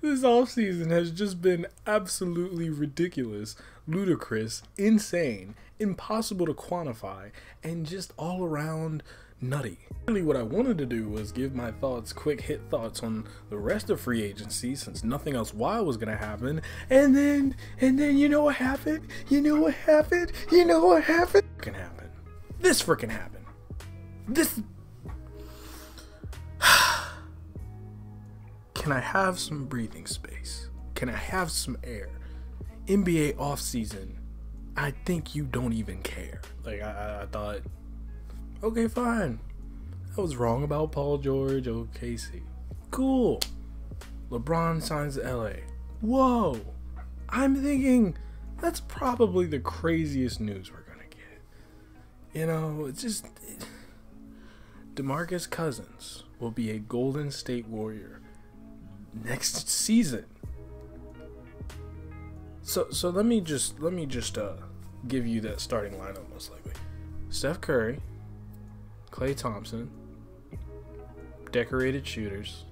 This offseason has just been absolutely ridiculous, ludicrous, insane, impossible to quantify, and just all around nutty. Really, what I wanted to do was give my thoughts, quick hit thoughts on the rest of free agency, since nothing else wild was gonna happen. And then you know what happened? You know what happened? You know what happened? Freaking happened. This freaking happened. This. Can I have some breathing space? Can I have some air? NBA offseason, I think you don't even care. Like, I thought, okay, fine. I was wrong about Paul George, OKC. Cool. LeBron signs to LA. Whoa. I'm thinking, that's probably the craziest news we're gonna get. You know, it's just... DeMarcus Cousins will be a Golden State Warrior next season. So let me just give you that starting lineup most likely. Steph Curry, Klay Thompson, decorated shooters,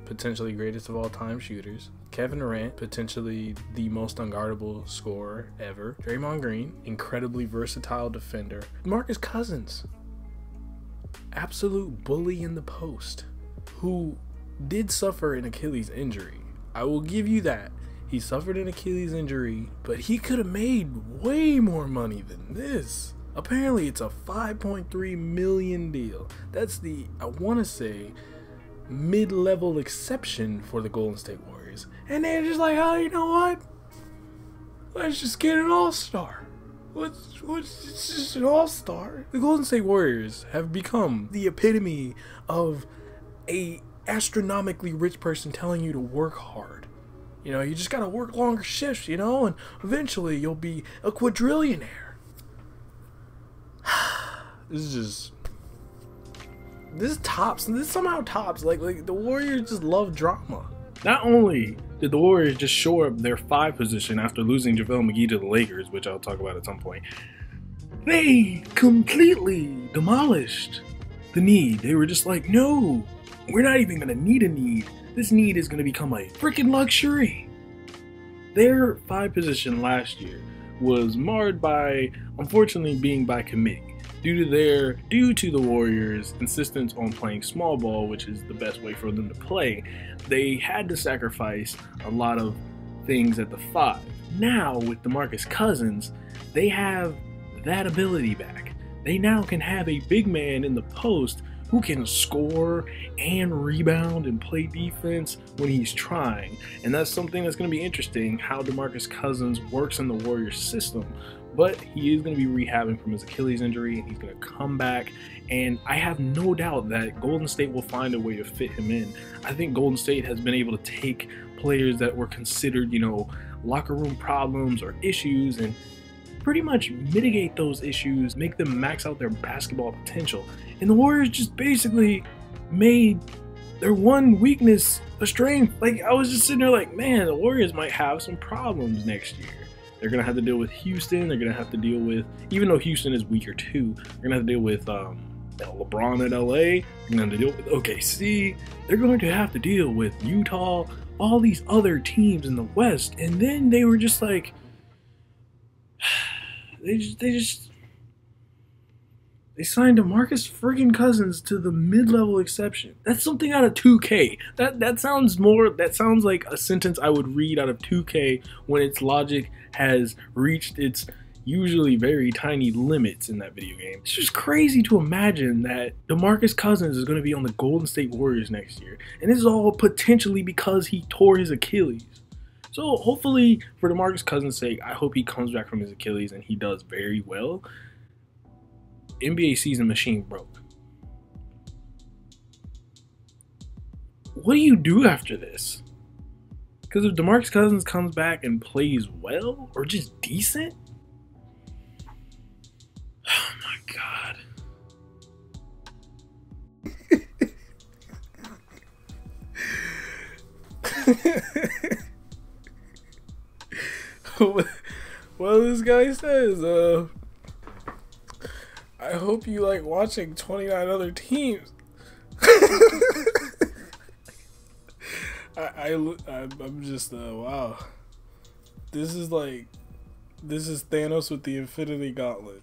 potentially greatest of all time shooters. Kevin Durant, potentially the most unguardable scorer ever. Draymond Green, incredibly versatile defender. Marcus Cousins, absolute bully in the post, who did suffer an Achilles injury. I will give you that. He suffered an Achilles injury, but he could have made way more money than this. Apparently, it's a $5.3 million deal. That's the, I want to say, mid-level exception for the Golden State Warriors. And they're just like, oh, you know what? Let's just get an all-star. It's just an all-star. The Golden State Warriors have become the epitome of a astronomically rich person telling you to work hard. You know, you just gotta work longer shifts, you know, and eventually you'll be a quadrillionaire. This somehow tops, like the Warriors just love drama. Not only did the Warriors just shore up their 5 position after losing JaVale McGee to the Lakers, which I'll talk about at some point, they completely demolished the need. They were just like, no, we're not even gonna need a need. This need is gonna become a freaking luxury. Their 5 position last year was marred by, unfortunately, being by committee due to the Warriors' insistence on playing small ball, which is the best way for them to play. They had to sacrifice a lot of things at the 5. Now with DeMarcus Cousins, they have that ability back. They now can have a big man in the post who can score and rebound and play defense when he's trying. And that's something that's going to be interesting, how DeMarcus Cousins works in the Warriors system. But he is going to be rehabbing from his Achilles injury, and he's going to come back. And I have no doubt that Golden State will find a way to fit him in. I think Golden State has been able to take players that were considered, you know, locker room problems or issues, and pretty much mitigate those issues, make them max out their basketball potential. And the Warriors just basically made their one weakness a strength. Like, I was just sitting there like, man, the Warriors might have some problems next year. They're going to have to deal with Houston. They're going to have to deal with, even though Houston is weaker too, they're going to have to deal with LeBron at LA. They're going to have to deal with OKC. They're going to have to deal with Utah, all these other teams in the West. And then they were just like, they signed DeMarcus friggin' Cousins to the mid-level exception. That's something out of 2K. That sounds like a sentence I would read out of 2K when its logic has reached its usually very tiny limits in that video game. It's just crazy to imagine that DeMarcus Cousins is going to be on the Golden State Warriors next year. And this is all potentially because he tore his Achilles. So hopefully, for DeMarcus Cousins' sake, I hope he comes back from his Achilles and he does very well. NBA season machine broke. What do you do after this? Because if DeMarcus Cousins comes back and plays well, or just decent, oh my God. Well, this guy says, I hope you like watching 29 other teams. I'm just wow. This is Thanos with the Infinity Gauntlet.